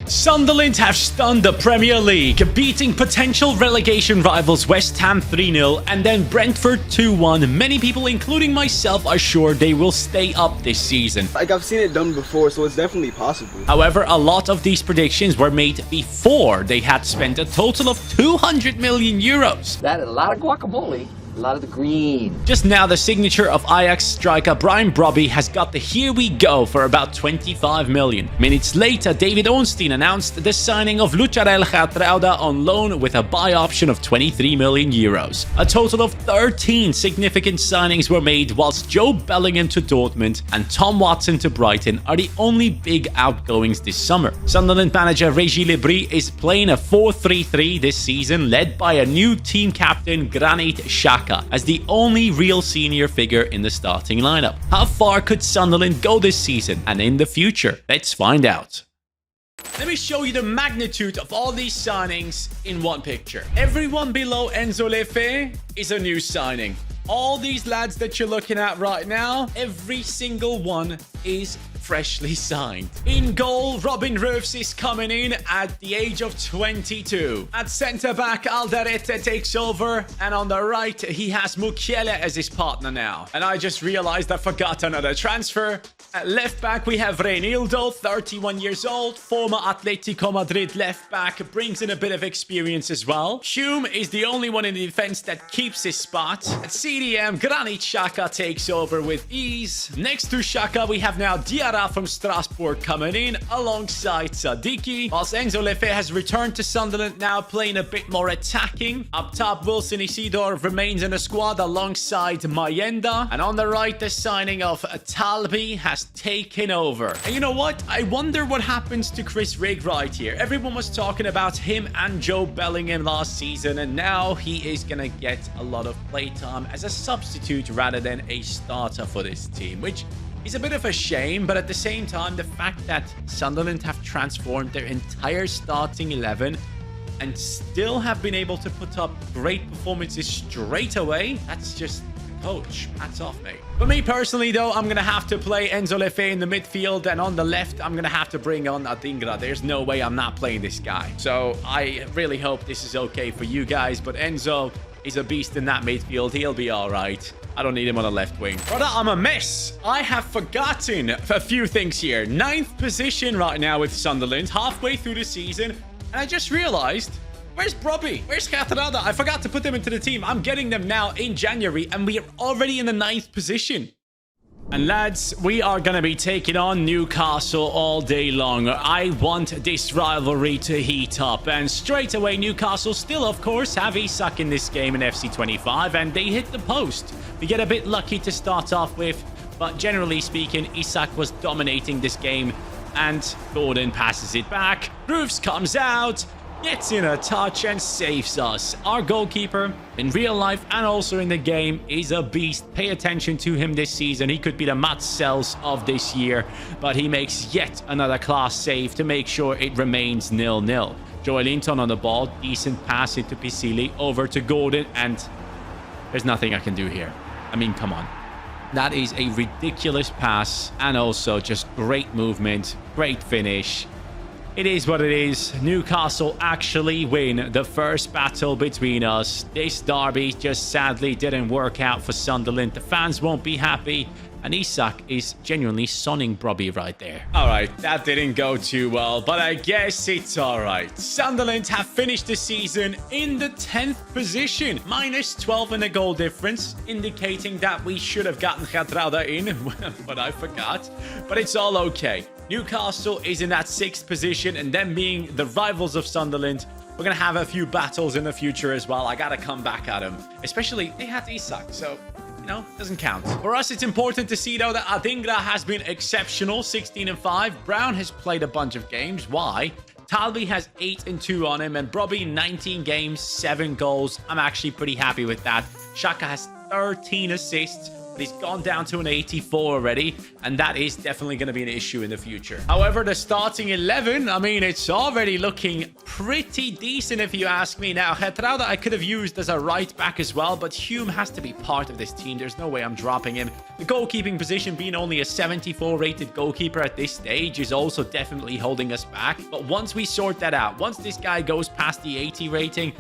Sunderland have stunned the Premier League, beating potential relegation rivals West Ham 3-0 and then Brentford 2-1. Many people, including myself, are sure they will stay up this season. Like, I've seen it done before, so it's definitely possible. However, a lot of these predictions were made before they had spent a total of 200 million euros. That is a lot of guacamole. A lot of the green. Just now, the signature of Ajax striker Brian Brobby has got the here we go for about 25 million. Minutes later, David Ornstein announced the signing of Lucharel Gertruida on loan with a buy option of 23 million euros. A total of 13 significant signings were made, whilst Joe Bellingham to Dortmund and Tom Watson to Brighton are the only big outgoings this summer. Sunderland manager Régis Lebris is playing a 4-3-3 this season, led by a new team captain Granit Xhaka as the only real senior figure in the starting lineup. How far could Sunderland go this season and in the future? Let's find out. Let me show you the magnitude of all these signings in one picture. Everyone below Enzo Lefe is a new signing. All these lads that you're looking at right now, every single one is freshly signed. In goal, Robin Roofs is coming in at the age of 22. At centre-back, Alderete takes over. And on the right, he has Mukiele as his partner now. And I just realized I forgot another transfer. At left-back, we have Reinildo, 31 years old. Former Atletico Madrid left-back, brings in a bit of experience as well. Hume is the only one in the defense that keeps his spot. At CDM, Granit Xhaka takes over with ease. Next to Xhaka, we have now Diarra from Strasbourg coming in alongside Sadiki, whilst Enzo Lefe has returned to Sunderland, now playing a bit more attacking. Up top, Wilson Isidore remains in the squad alongside Mayenda, and on the right, the signing of Talbi has taken over. And you know what? I wonder what happens to Chris Rigg right here. Everyone was talking about him and Joe Bellingham last season, and now he is gonna get a lot of playtime as a substitute rather than a starter for this team, which is a bit of a shame. But at the same time, the fact that Sunderland have transformed their entire starting 11 and still have been able to put up great performances straight away, that's just coach. Hats off, mate. For me personally, though, I'm going to have to play Enzo Lefe in the midfield, and on the left, I'm going to have to bring on Adingra. There's no way I'm not playing this guy. So I really hope this is okay for you guys, but Enzo is a beast in that midfield. He'll be all right. I don't need him on the left wing. Brother, I'm a mess. I have forgotten a few things here. 9th position right now with Sunderland, halfway through the season, and I just realized, where's Brobby? Where's Gertruida? I forgot to put them into the team. I'm getting them now in January, and we are already in the 9th position. And lads, we are going to be taking on Newcastle all day long. I want this rivalry to heat up. And straight away, Newcastle still, of course, have Isak in this game in FC 25. And they hit the post. We get a bit lucky to start off with. But generally speaking, Isak was dominating this game. And Gordon passes it back. Roofs comes out, gets in a touch and saves us. Our goalkeeper in real life and also in the game is a beast. Pay attention to him this season. He could be the Mats Sells of this year, but he makes yet another class save to make sure it remains 0-0. Joelinton on the ball, decent pass into Pisili, over to Gordon, and there's nothing I can do here. I mean, come on. That is a ridiculous pass, and also just great movement, great finish. It is what it is. Newcastle actually win the first battle between us. This derby just sadly didn't work out for Sunderland. The fans won't be happy. And Isak is genuinely sonning Brobby right there. Alright, that didn't go too well, but I guess it's alright. Sunderland have finished the season in the 10th position. Minus 12 in the goal difference, indicating that we should have gotten Gertruida in, but I forgot. But it's all okay. Newcastle is in that 6th position, and them being the rivals of Sunderland, we're going to have a few battles in the future as well. I got to come back at them. Especially, they had Isak, so no, doesn't count. For us, it's important to see, though, that Adingra has been exceptional, 16-5. Brown has played a bunch of games. Why? Talbi has 8-2 on him, and Brobby 19 games, 7 goals. I'm actually pretty happy with that. Xhaka has 13 assists. He's gone down to an 84 already, and that is definitely going to be an issue in the future. However, the starting 11, I mean, it's already looking pretty decent if you ask me. Now, Getrauda I could have used as a right back as well, but Hume has to be part of this team. There's no way I'm dropping him. The goalkeeping position, being only a 74 rated goalkeeper at this stage, is also definitely holding us back. But once we sort that out, once this guy goes past the 80 rating,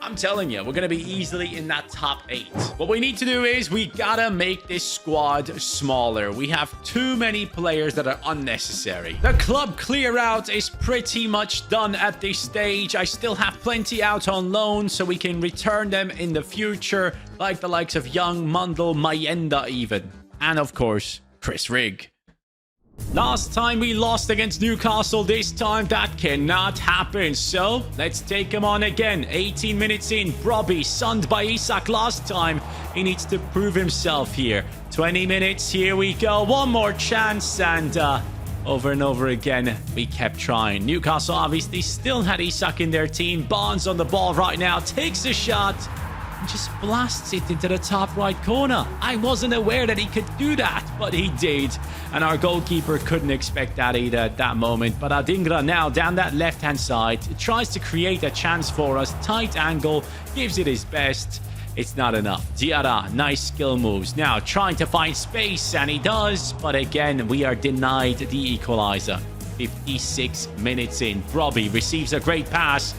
I'm telling you, we're going to be easily in that top 8. What we need to do is we gotta make this squad smaller. We have too many players that are unnecessary. The club clear out is pretty much done at this stage. I still have plenty out on loan, so we can return them in the future, like the likes of Young, Mundell, Mayenda even. And of course, Chris Rigg. Last time we lost against Newcastle, this time that cannot happen. So let's take him on again. 18 minutes in, Brobbey sunned by Isak last time. He needs to prove himself here. 20 minutes, here we go. One more chance, and over and over again, we kept trying. Newcastle obviously still had Isak in their team. Barnes on the ball right now, takes a shot, just blasts it into the top right corner. I wasn't aware that he could do that, but he did. And our goalkeeper couldn't expect that either at that moment. But Adingra now down that left-hand side tries to create a chance for us. Tight angle, gives it his best. It's not enough. Diarra, nice skill moves. Now trying to find space, and he does. But again, we are denied the equalizer. 56 minutes in. Brobbey receives a great pass.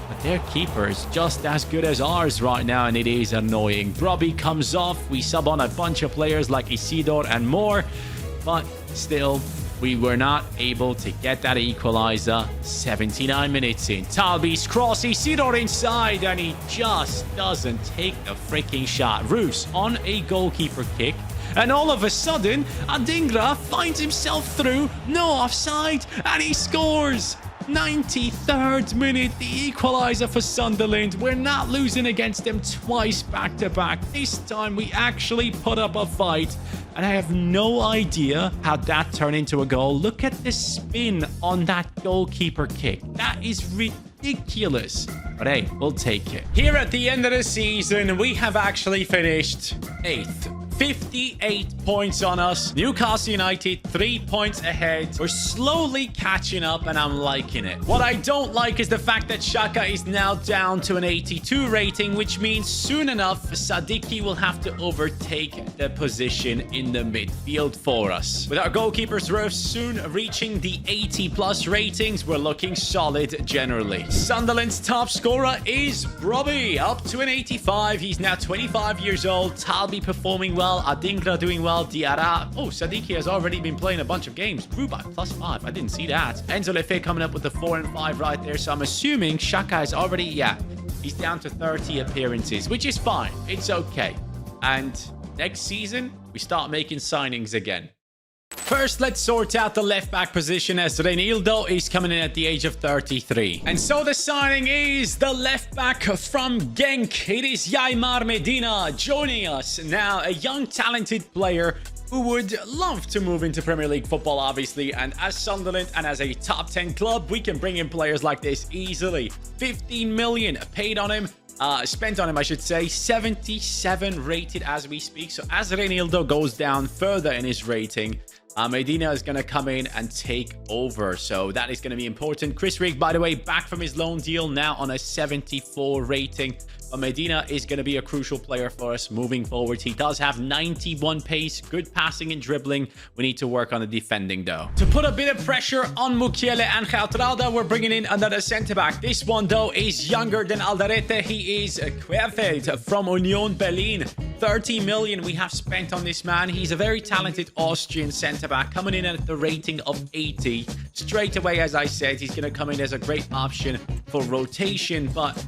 But their keeper is just as good as ours right now, and it is annoying. Brobbey comes off. We sub on a bunch of players like Isidore and more. But still, we were not able to get that equalizer. 79 minutes in. Talby's cross. Isidore inside, and he just doesn't take the freaking shot. Roos on a goalkeeper kick. And all of a sudden, Adingra finds himself through. No offside, and he scores. 93rd minute, the equalizer for Sunderland. We're not losing against them twice back to back. This time we actually put up a fight, and I have no idea how that turned into a goal. Look at the spin on that goalkeeper kick. That is ridiculous. But hey, we'll take it. Here at the end of the season, we have actually finished 8th. 58 points on us. Newcastle United 3 points ahead. We're slowly catching up, and I'm liking it. What I don't like is the fact that Xhaka is now down to an 82 rating, which means soon enough Sadiki will have to overtake the position in the midfield for us. With our goalkeepers soon reaching the 80 plus ratings, we're looking solid generally. Sunderland's top scorer is Brobbey, up to an 85. He's now 25 years old. Talby performing well. Adingra doing well. Diarra. Oh, Sadiki has already been playing a bunch of games. Grew by +5. I didn't see that. Enzo Lefe coming up with the 4 and 5 right there. So I'm assuming Xhaka is already, he's down to 30 appearances, which is fine. It's okay. And next season, we start making signings again. First, let's sort out the left-back position, as Reinildo is coming in at the age of 33. And so the signing is the left-back from Genk. It is Yaimar Medina joining us. Now, a young, talented player who would love to move into Premier League football, obviously. And as Sunderland and as a top 10 club, we can bring in players like this easily. 15 million paid on him. Spent on him, I should say. 77 rated as we speak. So as Reinildo goes down further in his rating, Medina is going to come in and take over. So that is going to be important. Chris Rigg, by the way, back from his loan deal, now on a 74 rating. But Medina is going to be a crucial player for us moving forward. He does have 91 pace, good passing and dribbling. We need to work on the defending, though. To put a bit of pressure on Mukiele and Getrauda, we're bringing in another centre-back. This one, though, is younger than Alderete. He is Querfeld from Union Berlin. 30 million we have spent on this man. He's a very talented Austrian centre-back, coming in at the rating of 80. Straight away, as I said, he's going to come in as a great option for rotation, but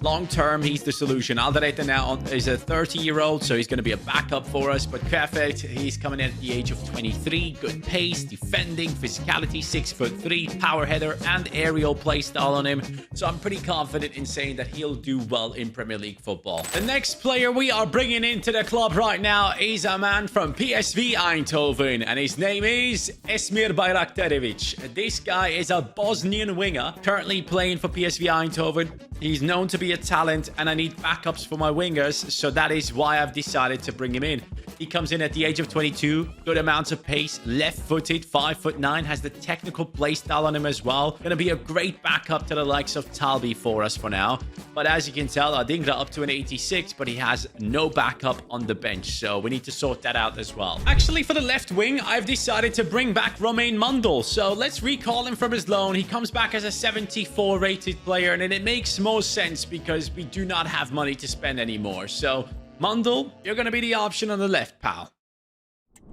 long-term, he's the solution. Alderete now is a 30-year-old, so he's going to be a backup for us. But Querfeld, he's coming in at the age of 23. Good pace, defending, physicality, 6'3", power header, and aerial play style on him. So I'm pretty confident in saying that he'll do well in Premier League football. The next player we are bringing into the club right now is a man from PSV Eindhoven, and his name is Esmir Bayraktarevic. This guy is a Bosnian winger, currently playing for PSV Eindhoven. He's known to be definitely a talent, and I need backups for my wingers, so that is why I've decided to bring him in. He comes in at the age of 22, good amounts of pace, left-footed, 5'9", has the technical playstyle on him as well. Gonna be a great backup to the likes of Talbi for us for now. But as you can tell, Adingra up to an 86, but he has no backup on the bench, so we need to sort that out as well. Actually, for the left wing, I've decided to bring back Romain Mundel, so let's recall him from his loan. He comes back as a 74 rated player, and it makes more sense because we do not have money to spend anymore. So Mundel, you're going to be the option on the left, pal.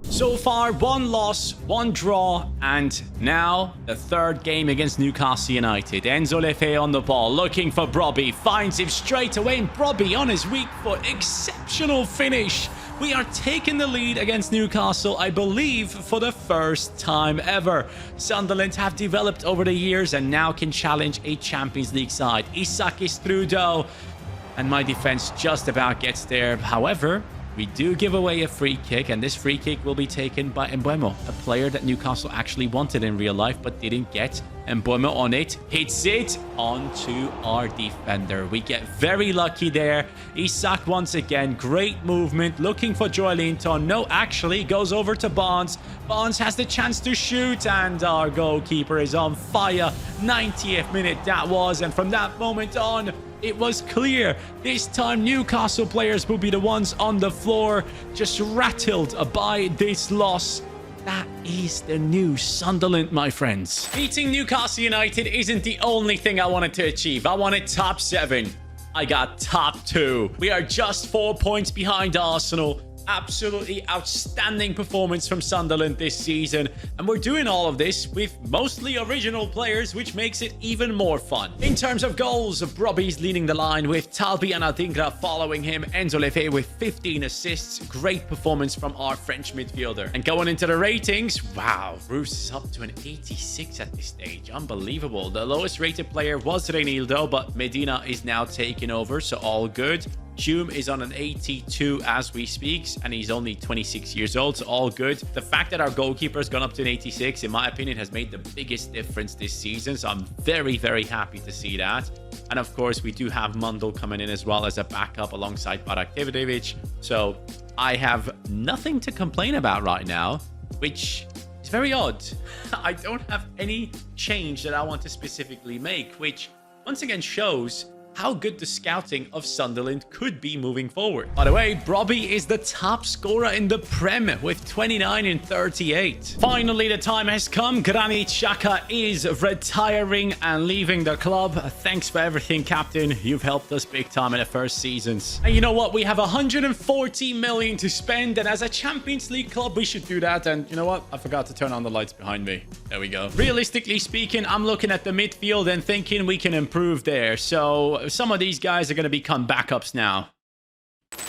So far, 1 loss, 1 draw, and now the 3rd game against Newcastle United. Enzo Lefe on the ball, looking for Brobby, finds him straight away, and Brobby on his weak foot. Exceptional finish. We are taking the lead against Newcastle, I believe, for the first time ever. Sunderland have developed over the years and now can challenge a Champions League side. Isak is through, though, and my defense just about gets there. However, we do give away a free kick, and this free kick will be taken by Mbeumo, a player that Newcastle actually wanted in real life but didn't get. Mbeumo on it, hits it onto our defender. We get very lucky there. Isak once again, great movement, looking for Joelinton. No, actually goes over to Barnes. Barnes has the chance to shoot, and our goalkeeper is on fire. 90th minute that was, and from that moment on, it was clear. This time, Newcastle players will be the ones on the floor, just rattled by this loss. That is the new Sunderland, my friends. Beating Newcastle United isn't the only thing I wanted to achieve. I wanted top 7. I got top 2. We are just 4 points behind Arsenal. Absolutely outstanding performance from Sunderland this season, and we're doing all of this with mostly original players, which makes it even more fun. In terms of goals, Brobby's leading the line with Talbi and Adingra following him. Enzo Lefe with 15 assists. Great performance from our French midfielder. And going into the ratings, wow, Roos is up to an 86 at this stage. Unbelievable. The lowest rated player was Reinildo, but Medina is now taking over, so all good. Hume is on an 82 as we speak, and he's only 26 years old, so all good. The fact that our goalkeeper has gone up to an 86, in my opinion, has made the biggest difference this season, so I'm very, very happy to see that. And of course, we do have Mundel coming in as well as a backup alongside Barak Davidovic, so I have nothing to complain about right now, which is very odd. I don't have any change that I want to specifically make, which once again shows how good the scouting of Sunderland could be moving forward. By the way, Brobby is the top scorer in the Prem with 29 and 38. Finally, the time has come. Granit Xhaka is retiring and leaving the club. Thanks for everything, Captain. You've helped us big time in the first seasons. And you know what? We have 140 million to spend, and as a Champions League club, we should do that. And you know what? I forgot to turn on the lights behind me. There we go. Realistically speaking, I'm looking at the midfield and thinking we can improve there. So some of these guys are going to become backups now.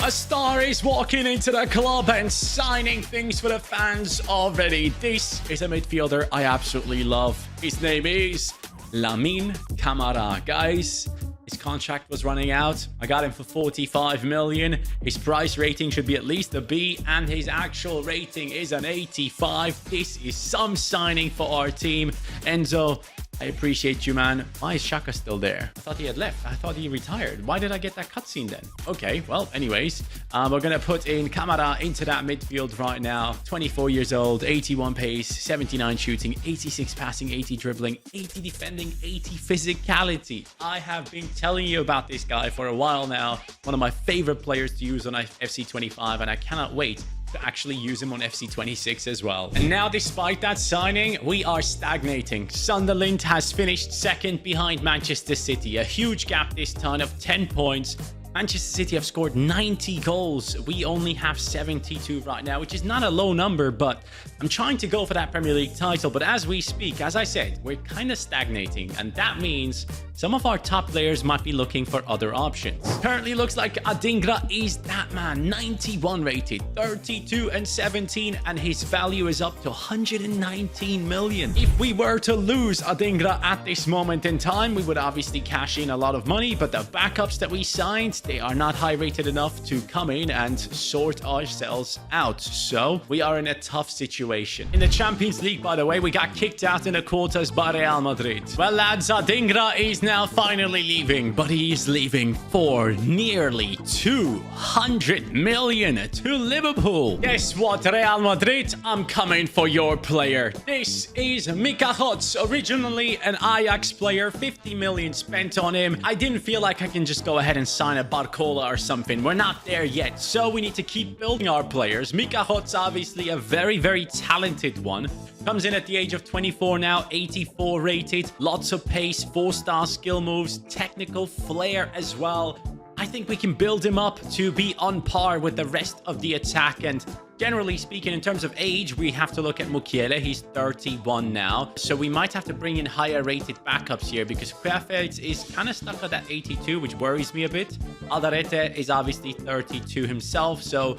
A star is walking into the club and signing things for the fans already. This is a midfielder I absolutely love. His name is Lamine Camara. Guys, his contract was running out. I got him for 45 million. His price rating should be at least a B, and his actual rating is an 85. This is some signing for our team. Enzo, I appreciate you, man. Why is Xhaka still there? I thought he had left. I thought he retired. Why did I get that cutscene then? Okay, well, anyways, we're going to put in Camara into that midfield right now. 24 years old, 81 pace, 79 shooting, 86 passing, 80 dribbling, 80 defending, 80 physicality. I have been telling you about this guy for a while now. One of my favorite players to use on FC25, and I cannot wait to actually use him on FC26 as well. And now, despite that signing, we are stagnating. Sunderland has finished second behind Manchester City. A huge gap this time of 10 points. Manchester City have scored 90 goals. We only have 72 right now, which is not a low number, but I'm trying to go for that Premier League title. But as we speak, as I said, we're kind of stagnating, and that means some of our top players might be looking for other options. Currently looks like Adingra is that man. 91 rated, 32 and 17, and his value is up to 119 million. If we were to lose Adingra at this moment in time, we would obviously cash in a lot of money, but the backups that we signed, means they are not high rated enough to come in and sort ourselves out. So we are in a tough situation. In the Champions League, by the way, we got kicked out in the quarters by Real Madrid. Well, lads, Adingra is now finally leaving, but he is leaving for nearly 200 million to Liverpool. Guess what, Real Madrid? I'm coming for your player. This is Mika Hots, originally an Ajax player, 50 million spent on him. I didn't feel like I can just go ahead and sign a Barcola or something. We're not there yet, so we need to keep building our players. Mika Hots, obviously a very, very talented one. Comes in at the age of 24 now, 84 rated. Lots of pace, 4-star skill moves, technical flair as well. I think we can build him up to be on par with the rest of the attack. And generally speaking, in terms of age, we have to look at Mukiele. He's 31 now. So we might have to bring in higher rated backups here because Querfeld is kind of stuck at that 82, which worries me a bit. Alderete is obviously 32 himself. So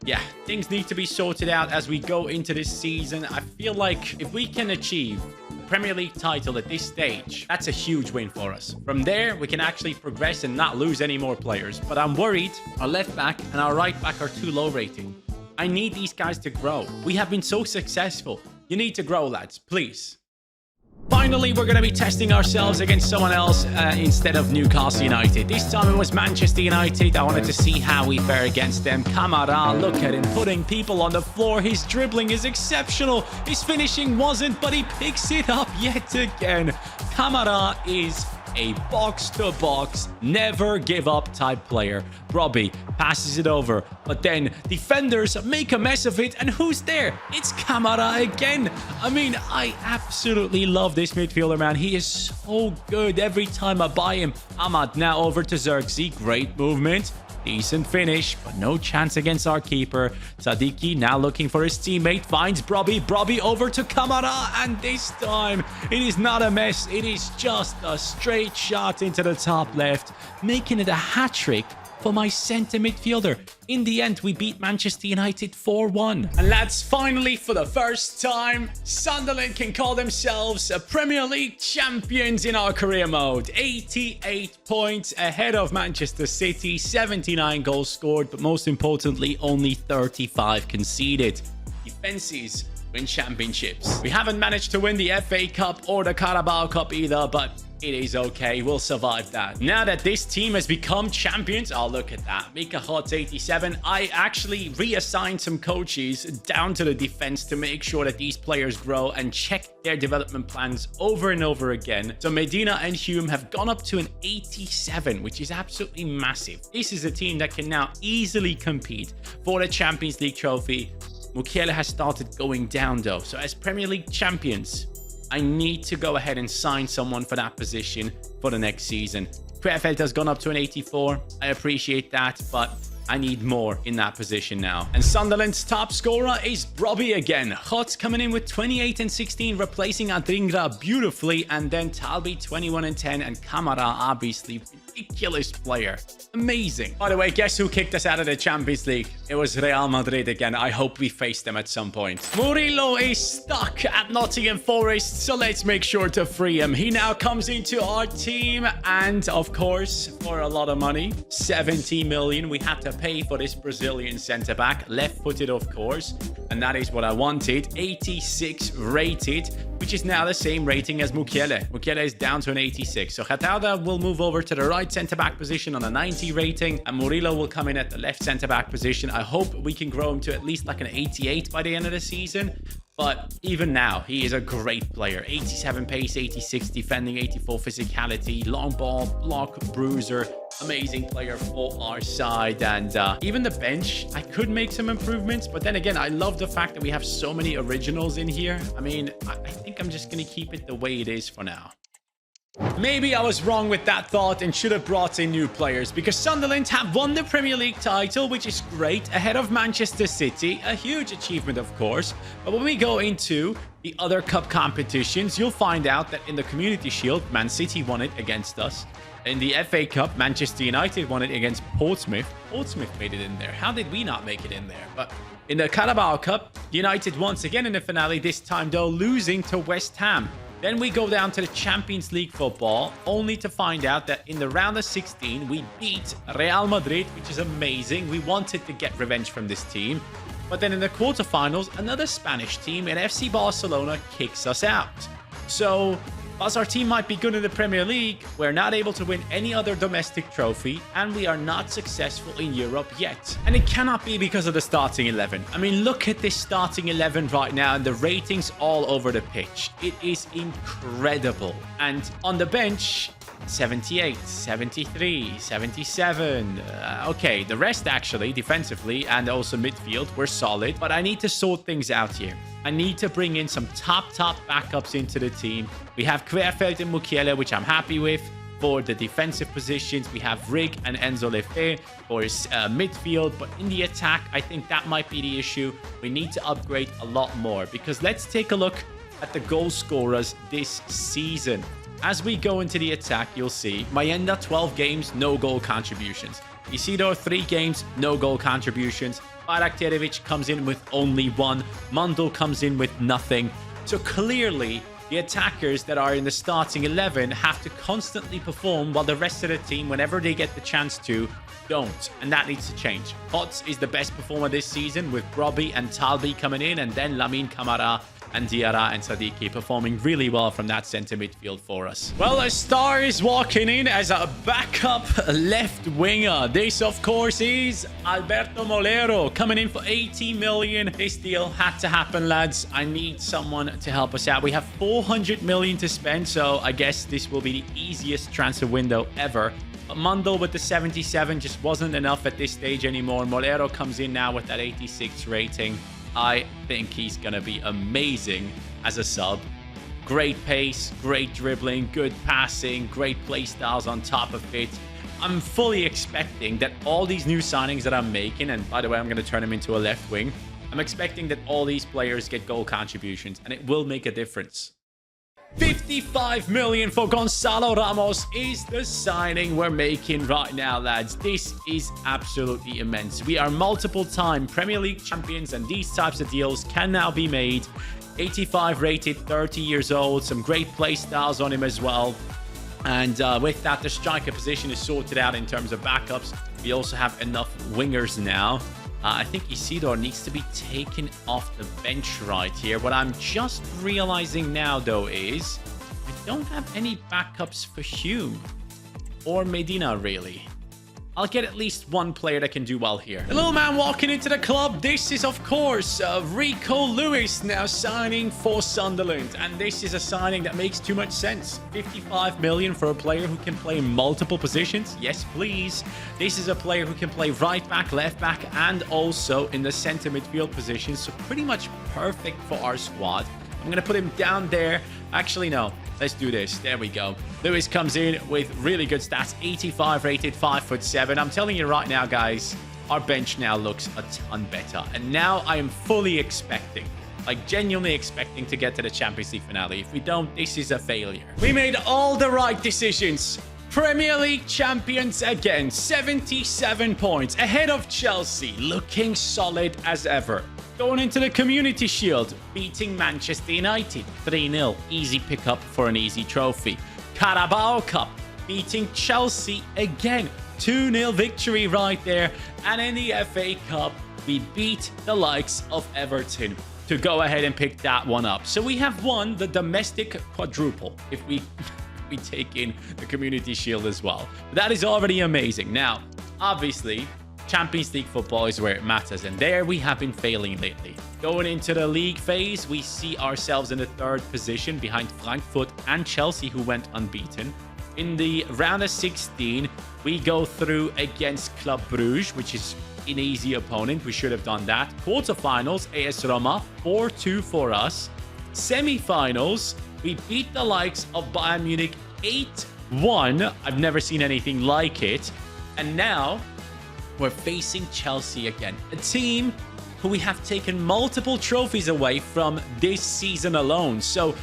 yeah, things need to be sorted out as we go into this season. I feel like if we can achieve Premier League title at this stage, that's a huge win for us. From there, we can actually progress and not lose any more players. But I'm worried our left back and our right back are too low rating. I need these guys to grow. We have been so successful. You need to grow, lads, please. Finally, we're going to be testing ourselves against someone else instead of Newcastle United. This time it was Manchester United. I wanted to see how we fare against them. Kamara, look at him putting people on the floor. His dribbling is exceptional. His finishing wasn't, but he picks it up yet again. Kamara is a box-to-box, never give up type player. Robbie passes it over, but then defenders make a mess of it, and who's there? It's Kamara again. I mean, I absolutely love this midfielder, man. He is so good every time I buy him. Ahmad now over to Xerxes. Great movement. Decent finish, but no chance against our keeper. Sadiki now looking for his teammate. Finds Brobby. Brobby over to Kamara. And this time, it is not a mess. It is just a straight shot into the top left, making it a hat-trick for my centre midfielder. In the end, we beat Manchester United 4-1. And lads, finally, for the first time, Sunderland can call themselves a Premier League champions in our career mode. 88 points ahead of Manchester City, 79 goals scored, but most importantly, only 35 conceded. Defenses win championships. We haven't managed to win the FA Cup or the Carabao Cup either, but it is okay. We'll survive that. Now that this team has become champions, oh, look at that. Mika Hotz 87. I actually reassigned some coaches down to the defense to make sure that these players grow and check their development plans over and over again. So Medina and Hume have gone up to an 87, which is absolutely massive. This is a team that can now easily compete for the Champions League trophy. Mukiele has started going down though. So as Premier League champions, I need to go ahead and sign someone for that position for the next season. Querfeld has gone up to an 84. I appreciate that, but I need more in that position now. And Sunderland's top scorer is Robbie again. Hotz coming in with 28 and 16, replacing Adingra beautifully. And then Talbi 21 and 10, and Kamara, obviously, ridiculous player. Amazing. By the way, guess who kicked us out of the Champions League? It was Real Madrid again. I hope we face them at some point. Murillo is stuck at Nottingham Forest, so let's make sure to free him. He now comes into our team, and of course, for a lot of money, 70 million. We had to pay for this Brazilian centre-back, left-footed, of course, and that is what I wanted. 86 rated, which is now the same rating as Mukiele. Mukiele is down to an 86. So Khatauda will move over to the right centre-back position on a 90 rating, and Murillo will come in at the left centre-back position. I hope we can grow him to at least like an 88 by the end of the season. But even now, he is a great player. 87 pace, 86 defending, 84 physicality, long ball, block, bruiser. Amazing player for our side. And even the bench, I could make some improvements. But then again, I love the fact that we have so many originals in here. I mean, I think I'm just going to keep it the way it is for now. Maybe I was wrong with that thought and should have brought in new players, because Sunderland have won the Premier League title, which is great, ahead of Manchester City. A huge achievement, of course. But when we go into the other cup competitions, you'll find out that in the Community Shield, Man City won it against us. In the FA Cup, Manchester United won it against Portsmouth. Portsmouth made it in there. How did we not make it in there? But in the Carabao Cup, United once again in the finale, this time though losing to West Ham. Then we go down to the Champions League football, only to find out that in the round of 16, we beat Real Madrid, which is amazing. We wanted to get revenge from this team. But then in the quarterfinals, another Spanish team in FC Barcelona kicks us out. So, whilst our team might be good in the Premier League, we're not able to win any other domestic trophy, and we are not successful in Europe yet. And it cannot be because of the starting 11. I mean, look at this starting 11 right now, and the ratings all over the pitch. It is incredible. And on the bench, 78, 73, 77. Okay, the rest actually, defensively and also midfield, were solid. But I need to sort things out here. I need to bring in some top backups into the team. We have Querfeld and Mukiele, which I'm happy with. For the defensive positions, we have Rig and Enzo Lefe for midfield. But in the attack, I think that might be the issue. We need to upgrade a lot more. Because let's take a look at the goal scorers this season. As we go into the attack, you'll see Mayenda, 12 games, no goal contributions. Isidore, 3 games, no goal contributions. Barakterevic comes in with only 1. Mundel comes in with nothing. So clearly, the attackers that are in the starting 11 have to constantly perform while the rest of the team, whenever they get the chance to, don't. And that needs to change. Potts is the best performer this season with Brobbey and Talbi coming in, and then Lamine Camara and Diarra and Sadiki performing really well from that center midfield for us. Well, a star is walking in as a backup left winger. This, of course, is Alberto Molero coming in for 80 million. This deal had to happen, lads. I need someone to help us out. We have 400 million to spend, so I guess this will be the easiest transfer window ever. But Mundel with the 77 just wasn't enough at this stage anymore. Molero comes in now with that 86 rating. I think he's going to be amazing as a sub. Great pace, great dribbling, good passing, great play styles on top of it. I'm fully expecting that all these new signings that I'm making, and by the way, I'm going to turn him into a left wing. I'm expecting that all these players get goal contributions, and it will make a difference. 55 million for Gonzalo Ramos is the signing we're making right now, lads. This is absolutely immense. We are multiple-time Premier League champions, and these types of deals can now be made. 85 rated, 30 years old, some great play styles on him as well. And with that, the striker position is sorted out in terms of backups. We also have enough wingers now. I think Isidore needs to be taken off the bench right here. What I'm just realizing now, though, is I don't have any backups for Hume or Medina, really. I'll get at least one player that can do well here. The little man walking into the club. This is, of course, Rico Lewis now signing for Sunderland. And this is a signing that makes too much sense. 55 million for a player who can play multiple positions. Yes, please. This is a player who can play right back, left back, and also in the center midfield position. So pretty much perfect for our squad. I'm going to put him down there. Actually, no. Let's do this. There we go. Lewis comes in with really good stats. 85 rated, 5'7". I'm telling you right now, guys, our bench now looks a ton better. And now I am fully expecting, like genuinely expecting to get to the Champions League finale. If we don't, this is a failure. We made all the right decisions. Premier League champions again. 77 points. Ahead of Chelsea. Looking solid as ever. Going into the Community Shield, beating Manchester United 3-0. Easy pickup for an easy trophy. Carabao Cup, beating Chelsea again. 2-0 victory right there. And in the FA Cup, we beat the likes of Everton to go ahead and pick that one up. So we have won the domestic quadruple if we take in the Community Shield as well. That is already amazing. Now, obviously, Champions League football is where it matters, and there we have been failing lately. Going into the league phase, we see ourselves in the 3rd position behind Frankfurt and Chelsea, who went unbeaten. In the round of 16, we go through against Club Brugge, which is an easy opponent. We should have done that. Quarterfinals, AS Roma, 4-2 for us. Semi-finals, we beat the likes of Bayern Munich 8-1. I've never seen anything like it. And now we're facing Chelsea again, a team who we have taken multiple trophies away from this season alone. So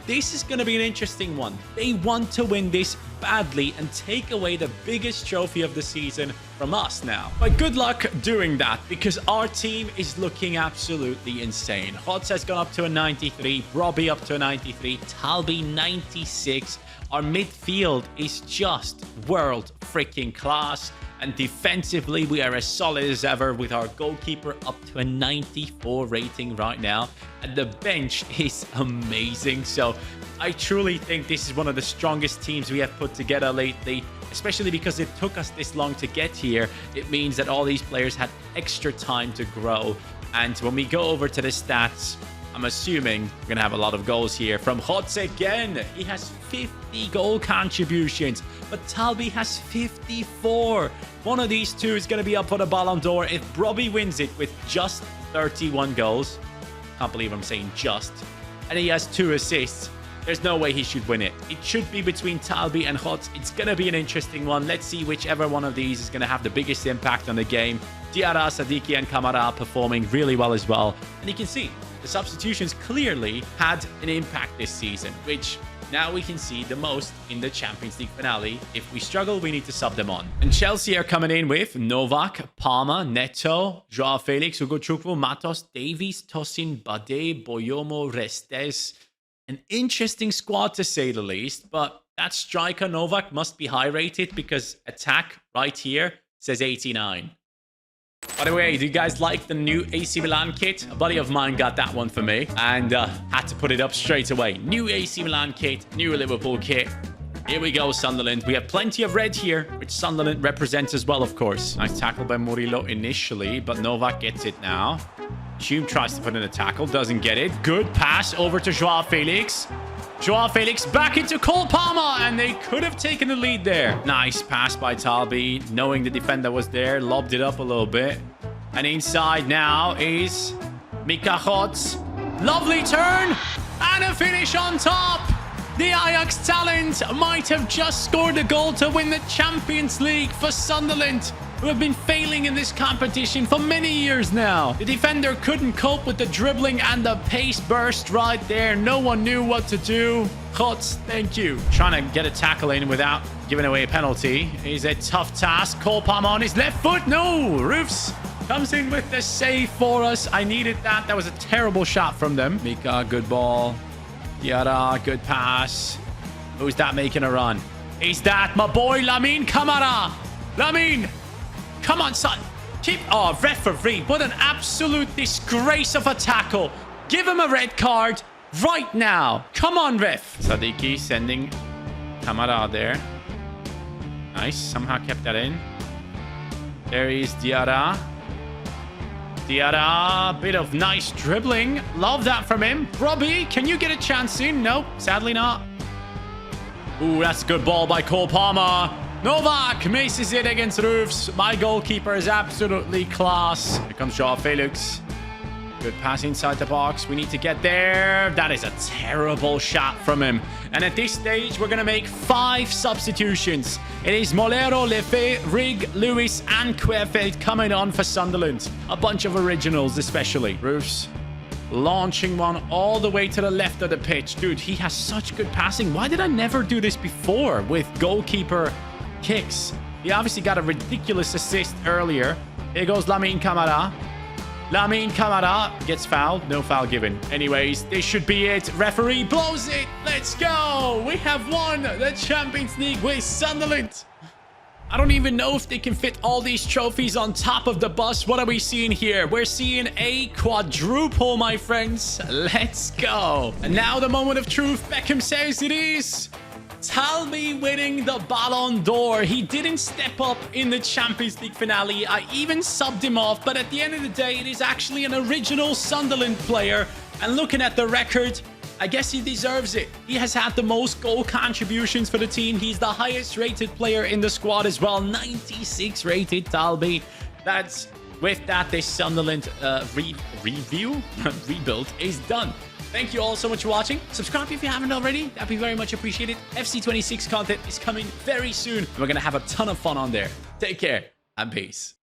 this is going to be an interesting one. They want to win this badly and take away the biggest trophy of the season from us now. But good luck doing that, because our team is looking absolutely insane. Hots has gone up to a 93, Robbie up to a 93, Talby 96. Our midfield is just world freaking class. And defensively, we are as solid as ever with our goalkeeper up to a 94 rating right now. And the bench is amazing. So I truly think this is one of the strongest teams we have put together lately, especially because it took us this long to get here. It means that all these players had extra time to grow. And when we go over to the stats, I'm assuming we're going to have a lot of goals here from Hotz again. He has 50 goal contributions, but Talby has 54. One of these two is going to be up for the Ballon d'Or if Robbie wins it with just 31 goals. Can't believe I'm saying just. And he has 2 assists. There's no way he should win it. It should be between Talby and Hotz. It's going to be an interesting one. Let's see whichever one of these is going to have the biggest impact on the game. Diarra, Sadiki, and Kamara performing really well as well. And you can see the substitutions clearly had an impact this season, which now we can see the most in the Champions League finale. If we struggle, we need to sub them on. And Chelsea are coming in with Novak, Palmer, Neto, Joao Felix, Hugo Chukwu, Matos, Davies, Tosin, Bade, Boyomo, Restes. An interesting squad to say the least, but that striker Novak must be high rated because attack right here says 89. By the way, do you guys like the new AC Milan kit? A buddy of mine got that one for me and had to put it up straight away. New AC Milan kit, new Liverpool kit. Here we go, Sunderland. We have plenty of red here, which Sunderland represents as well, of course. Nice tackle by Murillo initially, but Novak gets it now. Hume tries to put in a tackle, doesn't get it. Good pass over to Joao Felix. Joao Felix back into Cole Palmer, and they could have taken the lead there. Nice pass by Talby, knowing the defender was there, lobbed it up a little bit. And inside now is Mika Hotz. Lovely turn, and a finish on top. The Ajax talent might have just scored a goal to win the Champions League for Sunderland, who have been failing in this competition for many years now. The defender couldn't cope with the dribbling and the pace burst right there. No one knew what to do. Hotz, thank you. Trying to get a tackle in without giving away a penalty is a tough task. Cole Palmer on his left foot. No, Roofs comes in with the save for us. I needed that. That was a terrible shot from them. Mika, good ball. Diarra, good pass. Who's that making a run? Is that my boy Lamine Kamara? Lamine! Come on, son. Keep... Oh, referee. What an absolute disgrace of a tackle. Give him a red card right now. Come on, ref. Sadiki sending Kamara there. Nice. Somehow kept that in. There is Diarra. Diarra. Bit of nice dribbling. Love that from him. Robbie, can you get a chance in? Nope. Sadly not. Ooh, that's a good ball by Cole Palmer. Novak misses it against Roofs. My goalkeeper is absolutely class. Here comes Joao Felix. Good pass inside the box. We need to get there. That is a terrible shot from him. And at this stage, we're going to make 5 substitutions. It is Molero, Lefe, Rigg, Lewis, and Querfeld coming on for Sunderland. A bunch of originals, especially. Roofs launching one all the way to the left of the pitch. Dude, he has such good passing. Why did I never do this before with goalkeeper kicks? He obviously got a ridiculous assist earlier. Here goes Lamine Kamara. Lamine Kamara gets fouled. No foul given. Anyways, this should be it. Referee blows it. Let's go. We have won the Champions League with Sunderland. I don't even know if they can fit all these trophies on top of the bus. What are we seeing here? We're seeing a quadruple, my friends. Let's go. And now the moment of truth. Beckham says it is Talby winning the Ballon d'Or. He didn't step up in the Champions League finale. I even subbed him off, but at the end of the day, it is actually an original Sunderland player. And looking at the record, I guess he deserves it. He has had the most goal contributions for the team. He's the highest rated player in the squad as well. 96 rated Talby. With that, this Sunderland rebuild is done. Thank you all so much for watching. Subscribe if you haven't already. That'd be very much appreciated. FC26 content is coming very soon. And we're going to have a ton of fun on there. Take care and peace.